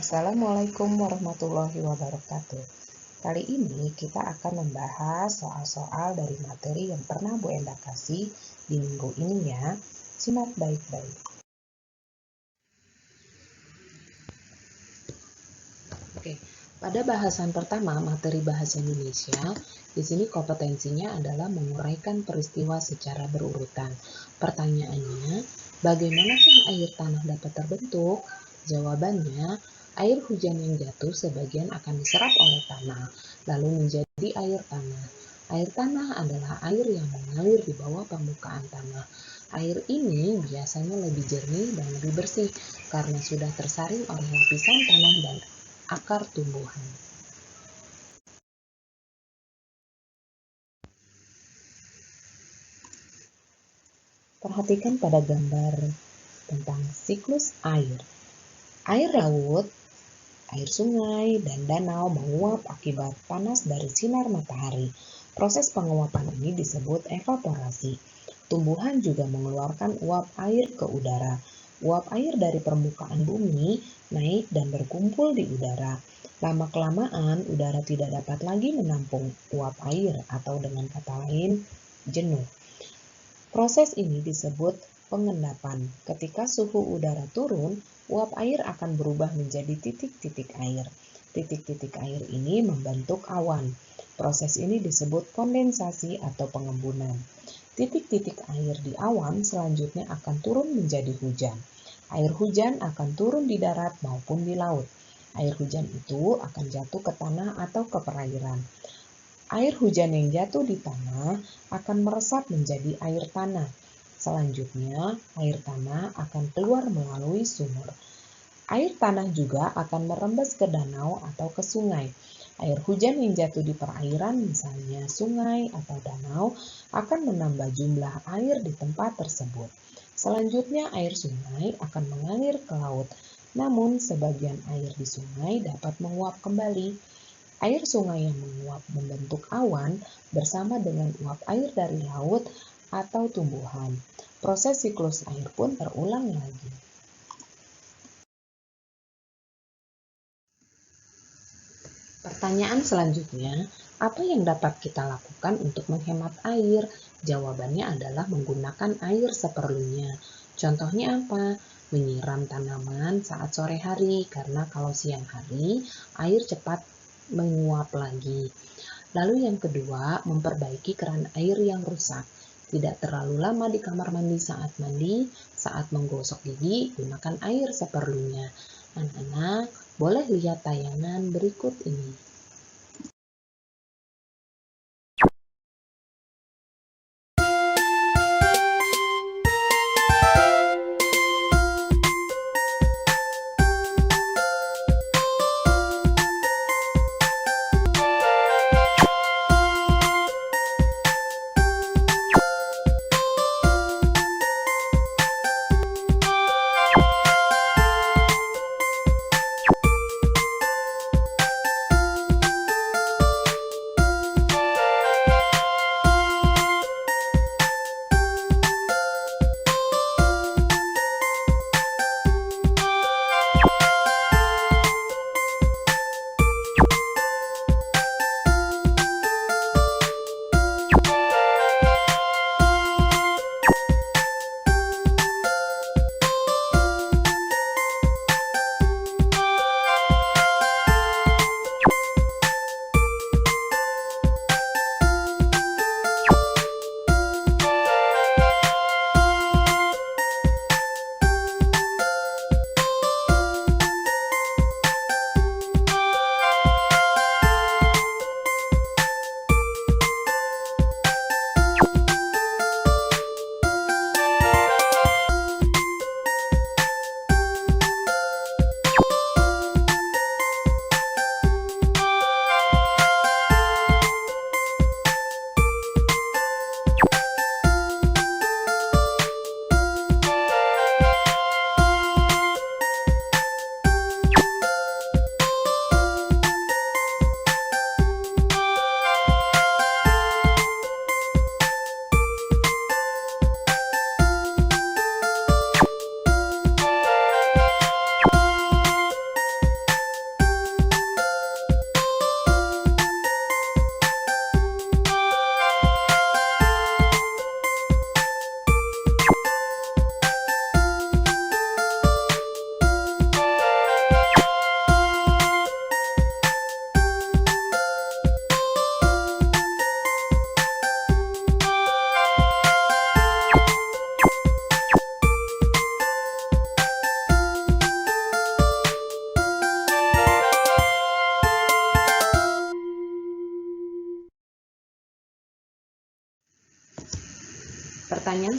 Assalamualaikum warahmatullahi wabarakatuh. Kali ini kita akan membahas soal-soal dari materi yang pernah Bu Enda kasih di minggu ini ya. Simak baik-baik. Oke, pada bahasan pertama materi bahasa Indonesia, di sini kompetensinya adalah menguraikan peristiwa secara berurutan. Pertanyaannya, bagaimanakah air tanah dapat terbentuk? Jawabannya, air hujan yang jatuh sebagian akan diserap oleh tanah, lalu menjadi air tanah. Air tanah adalah air yang mengalir di bawah permukaan tanah. Air ini biasanya lebih jernih dan lebih bersih karena sudah tersaring oleh lapisan tanah dan akar tumbuhan. Perhatikan pada gambar tentang siklus air. Air laut, air sungai, dan danau menguap akibat panas dari sinar matahari. Proses penguapan ini disebut evaporasi. Tumbuhan juga mengeluarkan uap air ke udara. Uap air dari permukaan bumi naik dan berkumpul di udara. Lama-kelamaan, udara tidak dapat lagi menampung uap air atau dengan kata lain, jenuh. Proses ini disebut pengendapan. Ketika suhu udara turun, uap air akan berubah menjadi titik-titik air. Titik-titik air ini membentuk awan. Proses ini disebut kondensasi atau pengembunan. Titik-titik air di awan selanjutnya akan turun menjadi hujan. Air hujan akan turun di darat maupun di laut. Air hujan itu akan jatuh ke tanah atau ke perairan. Air hujan yang jatuh di tanah akan meresap menjadi air tanah. Selanjutnya, air tanah akan keluar melalui sumur. Air tanah juga akan merembes ke danau atau ke sungai. Air hujan yang jatuh di perairan, misalnya sungai atau danau, akan menambah jumlah air di tempat tersebut. Selanjutnya, air sungai akan mengalir ke laut. Namun, sebagian air di sungai dapat menguap kembali. Air sungai yang menguap membentuk awan bersama dengan uap air dari laut atau tumbuhan. Proses siklus air pun terulang lagi. Pertanyaan selanjutnya, apa yang dapat kita lakukan untuk menghemat air? Jawabannya adalah menggunakan air seperlunya. Contohnya apa? Menyiram tanaman saat sore hari, karena kalau siang hari, air cepat menguap lagi. Lalu yang kedua, memperbaiki keran air yang rusak. Tidak terlalu lama di kamar mandi, saat menggosok gigi, gunakan air seperlunya. Anak-anak, boleh lihat tayangan berikut ini.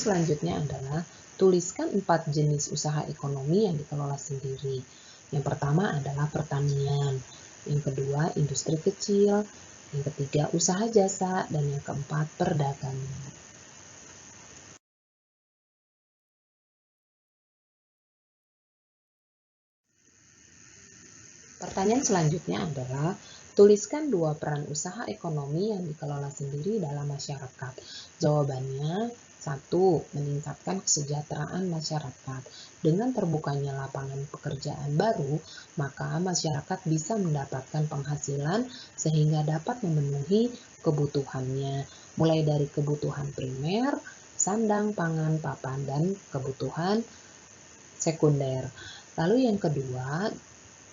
selanjutnya adalah tuliskan 4 jenis usaha ekonomi yang dikelola sendiri. Yang pertama adalah pertanian, yang kedua industri kecil, yang ketiga usaha jasa, dan yang keempat perdagangan. Pertanyaan selanjutnya adalah tuliskan 2 peran usaha ekonomi yang dikelola sendiri dalam masyarakat. Jawabannya, 1. Meningkatkan kesejahteraan masyarakat. Dengan terbukanya lapangan pekerjaan baru, maka masyarakat bisa mendapatkan penghasilan sehingga dapat memenuhi kebutuhannya, mulai dari kebutuhan primer, sandang, pangan, papan, dan kebutuhan sekunder. Lalu yang kedua,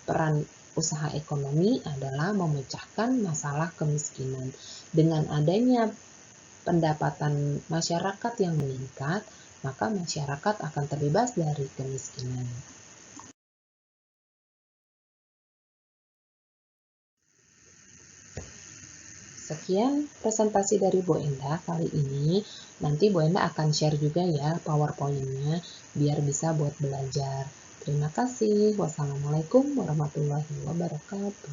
peran usaha ekonomi adalah memecahkan masalah kemiskinan. Dengan adanya pendapatan masyarakat yang meningkat, maka masyarakat akan terbebas dari kemiskinan. Sekian presentasi dari Bu Endah kali ini. Nanti Bu Endah akan share juga ya PowerPoint-nya biar bisa buat belajar. Terima kasih. Wassalamualaikum warahmatullahi wabarakatuh.